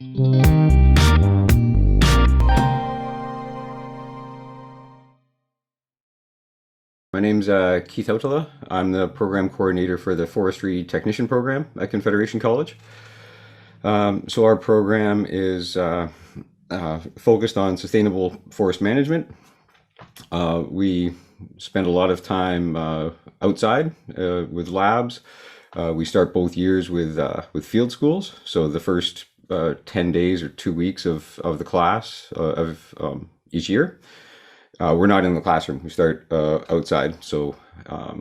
My name's Keith Outala. I'm the program coordinator for the Forestry Technician program at Confederation College. So our program is focused on sustainable forest management. We spend a lot of time outside with labs. We start both years with field schools. So the first 10 days or 2 weeks of the class of each year. We're not in the classroom. We start outside. So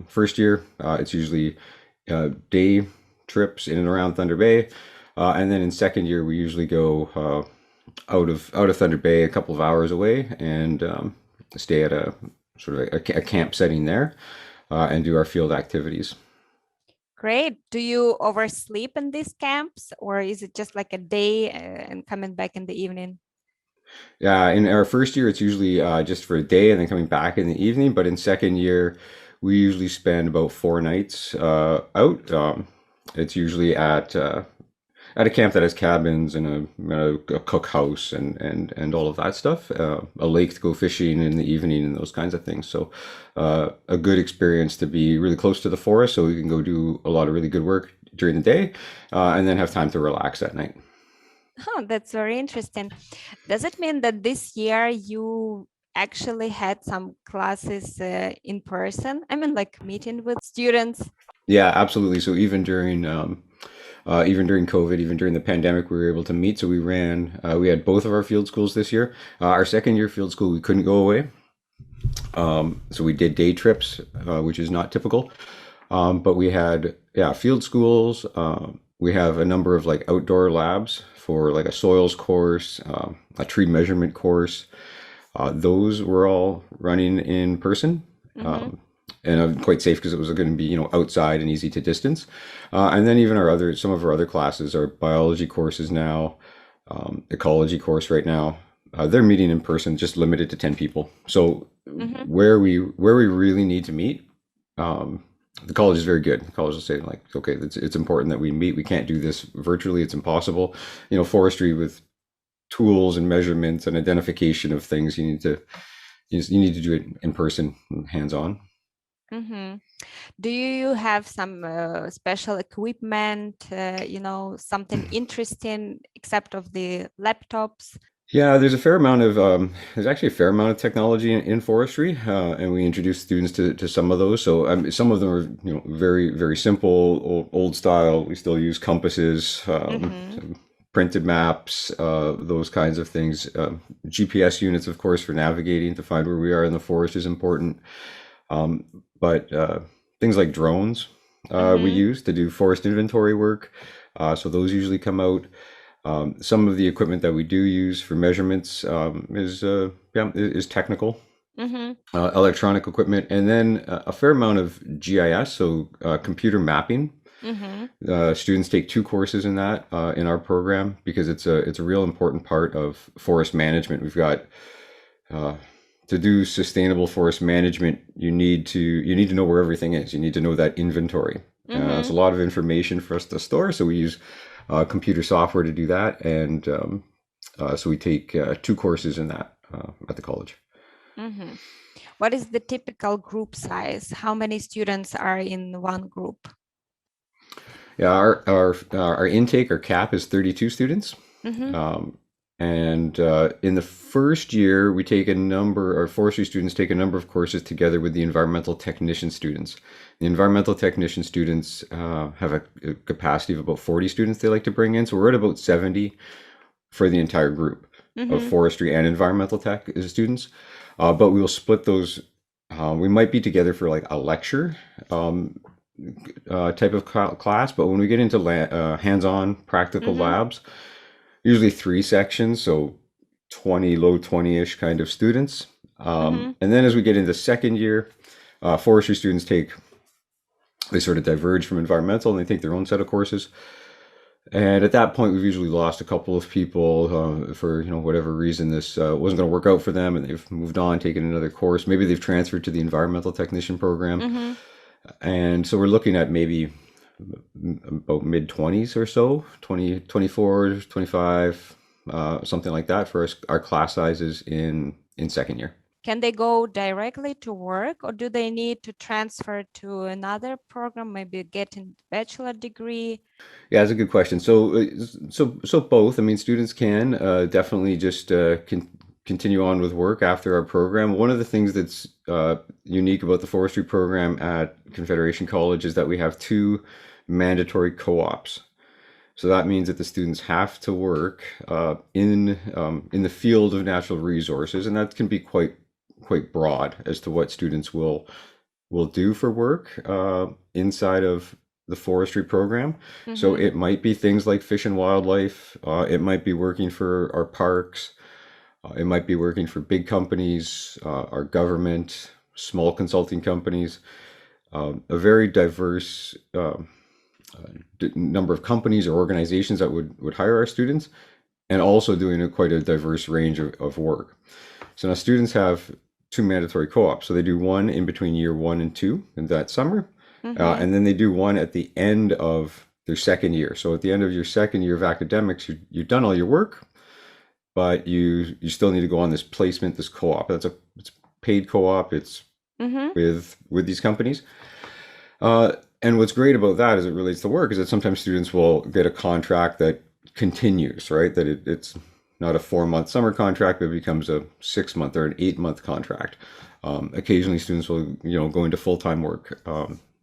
first year, it's usually day trips in and around Thunder Bay, and then in second year, we usually go out of Thunder Bay, a couple of hours away, and stay at a sort of a camp setting there, and do our field activities. Great. Do you oversleep in these camps, or is it just like a day and coming back in the evening? Yeah, in our first year, it's usually just for a day and then coming back in the evening. But in second year, we usually spend about 4 nights out. It's usually at a camp that has cabins and a cookhouse and all of that stuff. A lake to go fishing in the evening and those kinds of things. So a good experience to be really close to the forest, so we can go do a lot of really good work during the day, and then have time to relax at night. Oh, that's very interesting. Does it mean that this year you actually had some classes in person? I mean, like meeting with students? Yeah, absolutely. So even during COVID, even during the pandemic, we were able to meet. So we had both of our field schools this year. Our second year field school, we couldn't go away. So we did day trips, which is not typical. But we had, field schools. We have a number of like outdoor labs for like a soils course, a tree measurement course. Those were all running in person. And quite safe because it was going to be, outside and easy to distance. And then even some of our other classes, our biology courses now, ecology course right now, they're meeting in person, just limited to 10 people. So where we really need to meet, the college is very good. The college will say like, okay, it's important that we meet. We can't do this virtually. It's impossible. Forestry with tools and measurements and identification of things, you need to do it in person, hands-on. Do you have some special equipment, something interesting except of the laptops? Yeah, there's actually a fair amount of technology in forestry, and we introduce students to some of those. So some of them are, very, very simple, old style. We still use compasses, printed maps, those kinds of things. GPS units, of course, for navigating to find where we are in the forest is important. But things like drones we use to do forest inventory work. So those usually come out. Some of the equipment that we do use for measurements is technical, electronic equipment, and then a fair amount of GIS, so computer mapping. Students take 2 courses in that in our program because it's a real important part of forest management. We've got to do sustainable forest management, you need to know where everything is. You need to know that inventory. It's a lot of information for us to store, so we use computer software to do that, and so we take 2 courses in that at the college. What is the typical group size? How many students are in one group? Yeah, our intake, our cap is 32 students. And in the first year, our forestry students take a number of courses together with the environmental technician students. The environmental technician students have a capacity of about 40 students they like to bring in. So we're at about 70 for the entire group of forestry and environmental tech students. But we will split those. We might be together for like a lecture type of class, but when we get into hands-on practical labs, usually 3 sections, so 20, low 20-ish kind of students. And then as we get into second year, forestry students they sort of diverge from environmental and they take their own set of courses. And at that point, we've usually lost a couple of people for whatever reason this wasn't going to work out for them, and they've moved on, taken another course. Maybe they've transferred to the environmental technician program. And so we're looking at maybe about mid-20s or so, 20, 24, 25, something like that for our class sizes in second year. Can they go directly to work, or do they need to transfer to another program, maybe get a bachelor degree? Yeah, that's a good question. So both. I mean, students can definitely just continue on with work after our program. One of the things that's unique about the forestry program at Confederation College is that we have two mandatory co-ops. So that means that the students have to work in the field of natural resources, and that can be quite broad as to what students will do for work inside of the forestry program. So it might be things like fish and wildlife. It might be working for our parks. It might be working for big companies, our government, small consulting companies, a very diverse number of companies or organizations that would hire our students, and also doing quite a diverse range of work. So now students have two mandatory co-ops. So they do one in between year 1 and 2 in that summer. And then they do one at the end of their second year. So at the end of your second year of academics, you've done all your work, but you still need to go on this placement, this co-op. It's paid co-op. It's with these companies. And what's great about that as it relates to work is that sometimes students will get a contract that continues, right? That it's not a 4-month summer contract, but it becomes a 6-month or an 8-month contract. Occasionally students will, go into full-time work.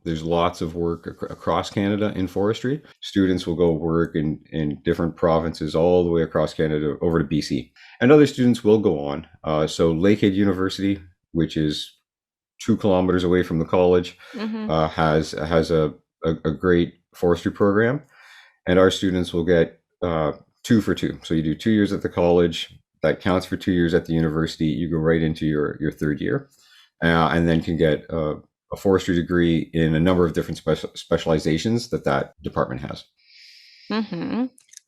There's lots of work across Canada in forestry. Students will go work in different provinces all the way across Canada over to BC. And other students will go on. So Lakehead University, which is 2 kilometers away from the college, has a great forestry program. And our students will get 2 for 2. So you do 2 years at the college, that counts for 2 years at the university. You go right into your third year, and then can get a forestry degree in a number of different specializations that department has.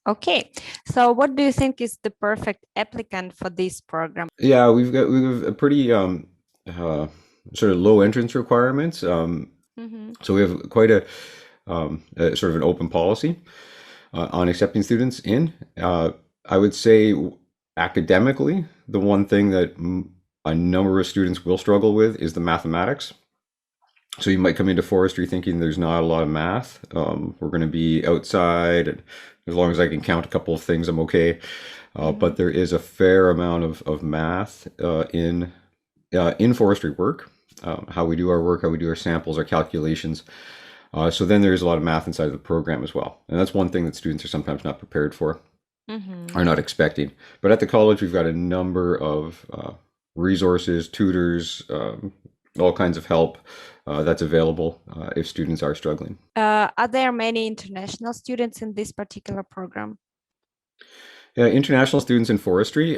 Okay, so what do you think is the perfect applicant for this program? Yeah, we've got a pretty sort of low entrance requirements. So we have quite a sort of an open policy on accepting students in. I would say academically, the one thing that a number of students will struggle with is the mathematics. So you might come into forestry thinking there's not a lot of math. We're going to be outside, and as long as I can count a couple of things, I'm okay. But there is a fair amount of math in forestry work, how we do our work, how we do our samples, our calculations. So then there's a lot of math inside of the program as well. And that's one thing that students are sometimes not prepared for, are not expecting. But at the college, we've got a number of resources, tutors, all kinds of help that's available if students are struggling. Are there many international students in this particular program? Yeah, international students in forestry.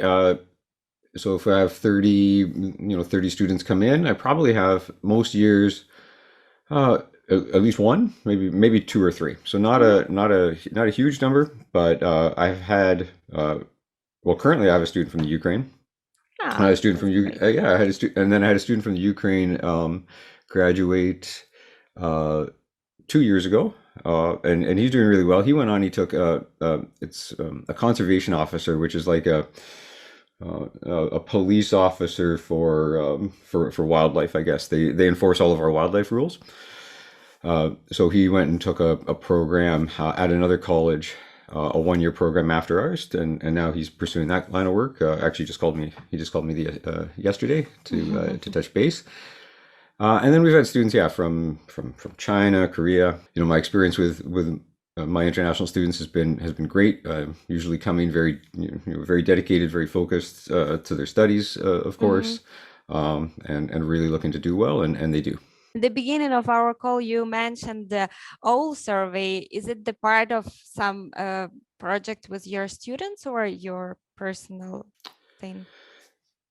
So if I have 30 students come in, I probably have most years at least one, maybe 2 or 3. So not a huge number, but I've had currently I have a student from the Ukraine. I had a student from I had a student, and then I had a student from the Ukraine graduate 2 years ago, and he's doing really well. He went on. He took it's a conservation officer, which is like a police officer for wildlife. I guess they enforce all of our wildlife rules. So he went and took a program at another college, a 1-year program after ours, and now he's pursuing that line of work. Actually, he just called me yesterday to touch base. And then we've had students, from China, Korea. My experience with my international students has been great. Usually coming very very dedicated, very focused to their studies, of course, and really looking to do well, and they do. In the beginning of our call, you mentioned the OWL survey. Is it the part of some project with your students or your personal thing?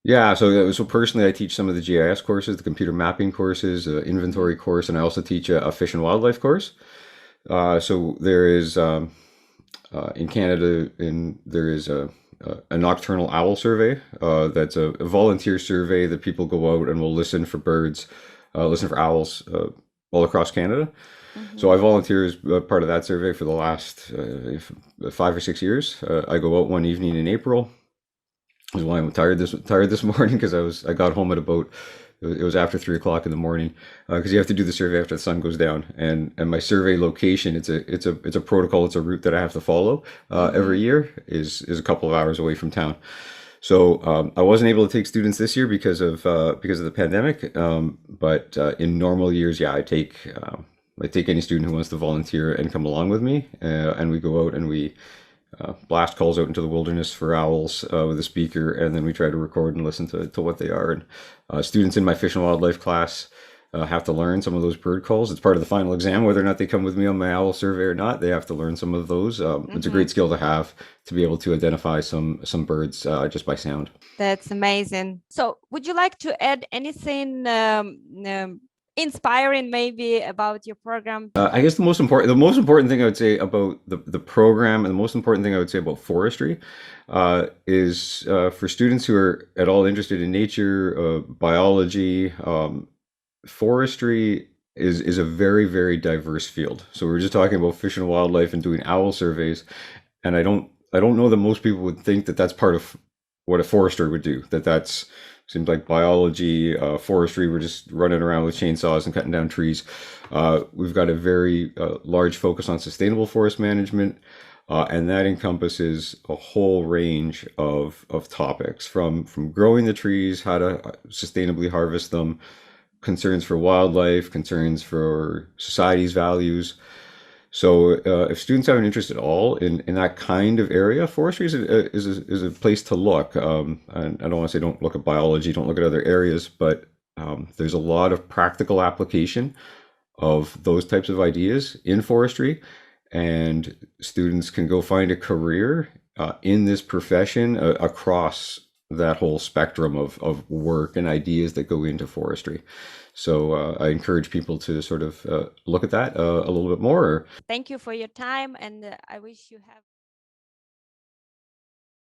Yeah, so personally, I teach some of the GIS courses, the computer mapping courses, inventory course, and I also teach a fish and wildlife course. So there is in Canada, there is a nocturnal owl survey. That's a volunteer survey that people go out and will listen for birds, listen for owls all across Canada. So I Mhm. volunteer as part of that survey for the last 5 or 6 years. I go out one evening in April. Is why I'm tired this morning because I got home at about it was after 3 o'clock in the morning because you have to do the survey after the sun goes down, and my survey location, it's a protocol, it's a route that I have to follow every Mhm. year, is a couple of hours away from town. So I wasn't able to take students this year because of the pandemic. But in normal years, yeah, I take any student who wants to volunteer and come along with me, and we go out and we blast calls out into the wilderness for owls with a speaker, and then we try to record and listen to what they are. And students in my fish and wildlife class have to learn some of those bird calls. It's part of the final exam, whether or not they come with me on my owl survey or not. They have to learn some of those. It's a great Mhm. skill to have to be able to identify some birds just by sound. That's amazing. So, would you like to add anything inspiring, maybe, about your program? I guess the most important thing I would say about the program, and the most important thing I would say about forestry is for students who are at all interested in nature, biology. Forestry is a very, very diverse field. So we were just talking about fish and wildlife and doing owl surveys, and I don't know that most people would think that that's part of what a forester would do. That's seems like biology, forestry. We're just running around with chainsaws and cutting down trees. We've got a very large focus on sustainable forest management, and that encompasses a whole range of topics from growing the trees, how to sustainably harvest them, concerns for wildlife, concerns for society's values. So, if students have an interest at all in that kind of area, forestry is a place to look. I don't want to say don't look at biology, don't look at other areas, but there's a lot of practical application of those types of ideas in forestry, and students can go find a career in this profession across that whole spectrum of work and ideas that go into forestry. So I encourage people to sort of look at that a little bit more. Thank you for your time, and I wish you have